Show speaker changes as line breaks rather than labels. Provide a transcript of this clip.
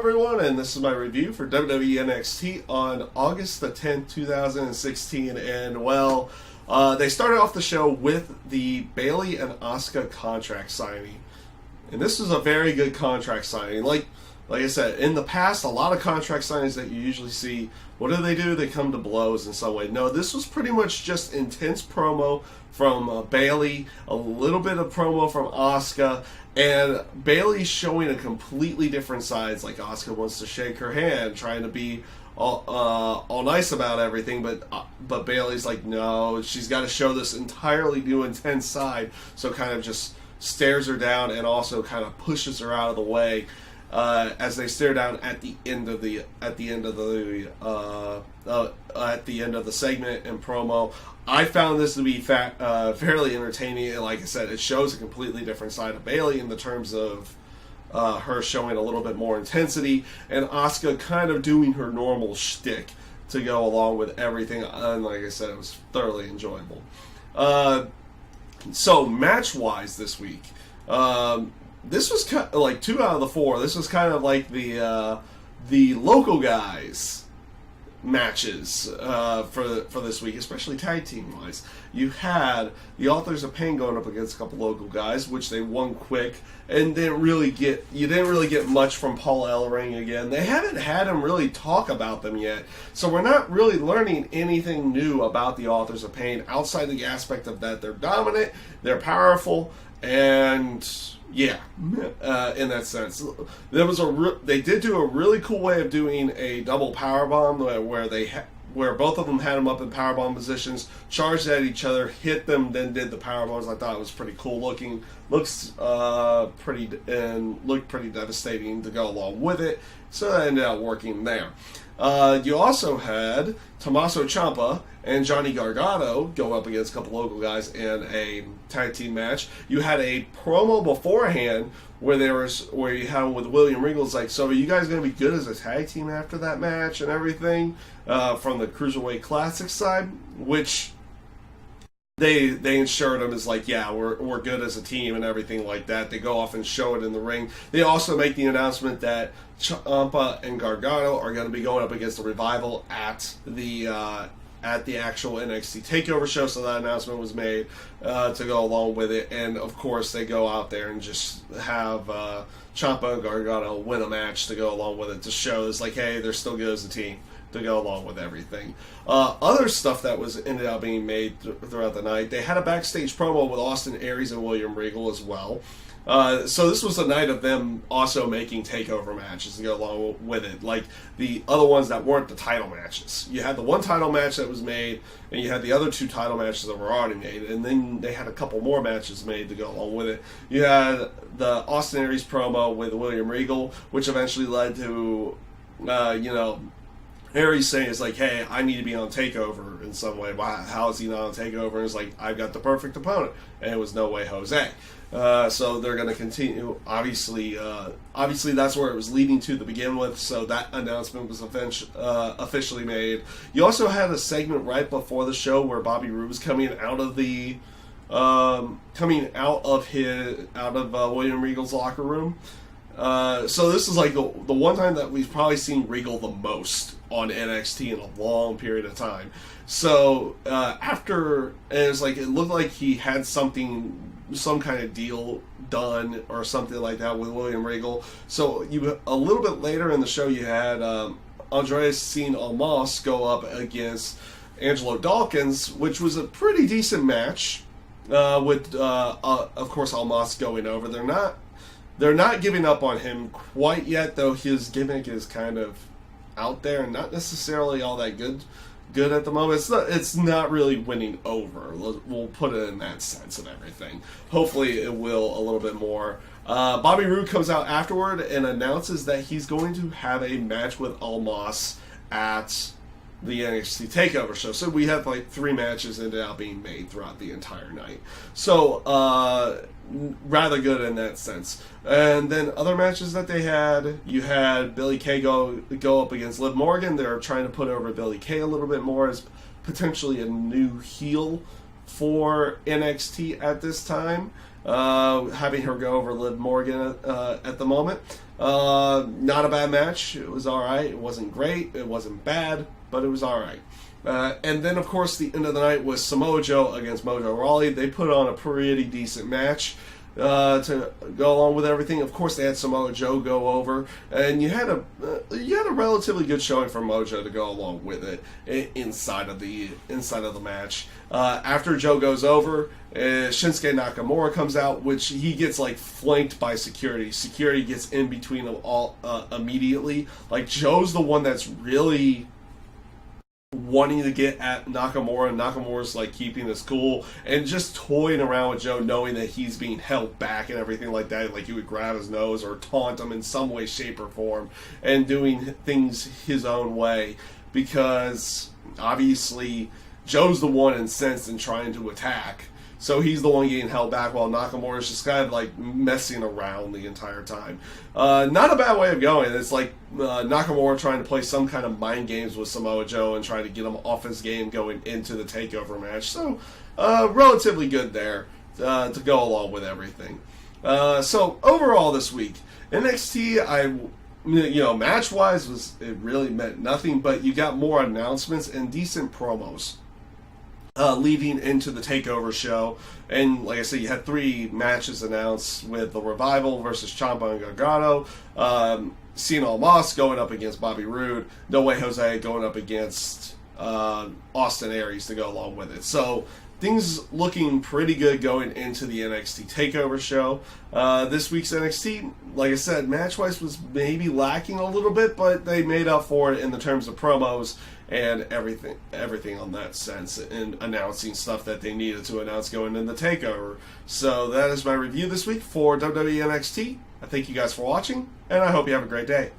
everyone, and this is my review for WWE NXT on August the 10th, 2016, and well, they started off the show with the Bayley and Asuka contract signing, and this was a very good contract signing. Like I said, in the past, a lot of contract signings that you usually see, what do? They come to blows in some way. No, this was pretty much just intense promo from Bayley, a little bit of promo from Asuka, and Bayley showing a completely different sides. Like Asuka wants to shake her hand, trying to be all nice about everything, but Bayley's like, no, she's got to show this entirely new intense side. So kind of just stares her down and also kind of pushes her out of the way. As they stare down at the end of the segment and promo. I found this to be fairly entertaining. Like I said, it shows a completely different side of Bayley in the terms of her showing a little bit more intensity, and Asuka kind of doing her normal shtick to go along with everything. And like I said, it was thoroughly enjoyable. So match-wise this week. This was kind of like 2 out of the 4. This was kind of like the local guys matches for this week, especially tag team wise. You had the Authors of Pain going up against a couple local guys, which they won quick, and didn't really get much from Paul Ellering again. They haven't had him really talk about them yet, so we're not really learning anything new about the Authors of Pain outside the aspect of that they're dominant, they're powerful, and yeah, in that sense, they did do a really cool way of doing a double powerbomb where both of them had them up in powerbomb positions, charged at each other, hit them, then did the powerbombs. I thought it was pretty cool looking. Looked pretty devastating to go along with it. So that ended up working there. You also had Tommaso Ciampa and Johnny Gargano go up against a couple local guys in a tag team match. You had a promo beforehand where you had with William Regal. It's like, so are you guys going to be good as a tag team after that match and everything from the Cruiserweight Classic side, which they ensured him is like, yeah, we're good as a team and everything like that. They go off and show it in the ring. They also make the announcement that Ciampa and Gargano are going to be going up against the Revival at the actual NXT TakeOver show. So that announcement was made to go along with it, and of course they go out there and just have Ciampa and Gargano win a match to go along with it to show it's like, hey, they're still good as a team, to go along with everything. Other stuff that ended up being made throughout the night, they had a backstage promo with Austin Aries and William Regal as well. So this was a night of them also making takeover matches to go along with it, like the other ones that weren't the title matches. You had the one title match that was made, and you had the other 2 title matches that were already made, and then they had a couple more matches made to go along with it. You had the Austin Aries promo with William Regal, which eventually led to, Aries saying it's like, hey, I need to be on TakeOver in some way. Why? How is he not on TakeOver? And it's like, I've got the perfect opponent, and it was No Way Jose. So they're going to continue. Obviously, that's where it was leading to begin with. So that announcement was officially made. You also had a segment right before the show where Bobby Roode was coming out of William Regal's locker room. So this is like the one time that we've probably seen Regal the most on NXT in a long period of time. So it looked like he had some kind of deal done or something like that with William Regal. So a little bit later in the show, you had Andreas Cien Almas go up against Angelo Dawkins, which was a pretty decent match. With of course Almas going over. They're not giving up on him quite yet, though his gimmick is kind of out there and not necessarily all that good at the moment. It's not really winning over. We'll put it in that sense of everything. Hopefully it will a little bit more. Bobby Roode comes out afterward and announces that he's going to have a match with Almas at the NXT TakeOver show. So we have like 3 matches ended up being made throughout the entire night. So rather good in that sense. And then other matches that they had, you had Billie Kay go up against Liv Morgan. They're trying to put over Billie Kay a little bit more as potentially a new heel for NXT at this time. having her go over Liv Morgan at the moment. Not a bad match. It was alright. It wasn't great. It wasn't bad, but it was alright. And then, of course, the end of the night was Samoa Joe against Mojo Rawley. They put on a pretty decent match to go along with everything. Of course, they had Samoa Joe go over, and you had a relatively good showing for Mojo to go along with it inside of the match. After Joe goes over, Shinsuke Nakamura comes out, which he gets like flanked by security. Security gets in between them all immediately. Like, Joe's the one that's really wanting to get at Nakamura, and Nakamura's like keeping his cool and just toying around with Joe, knowing that he's being held back and everything like that. Like, he would grab his nose or taunt him in some way, shape, or form, and doing things his own way, because obviously Joe's the one incensed and trying to attack. So he's the one getting held back while Nakamura's just kind of like messing around the entire time. Not a bad way of going. It's like Nakamura trying to play some kind of mind games with Samoa Joe and trying to get him off his game going into the TakeOver match. So relatively good there to go along with everything. So overall this week, NXT, match-wise, it really meant nothing, but you got more announcements and decent promos leading into the TakeOver show. And like I said, you had 3 matches announced, with the Revival versus Ciampa and Gargano, Cena Almas going up against Bobby Roode, No Way Jose going up against Austin Aries to go along with it. So things looking pretty good going into the NXT TakeOver show. This week's NXT, like I said, match-wise was maybe lacking a little bit, but they made up for it in the terms of promos and everything on that sense, and announcing stuff that they needed to announce going into the TakeOver. So that is my review this week for WWE NXT. I thank you guys for watching, and I hope you have a great day.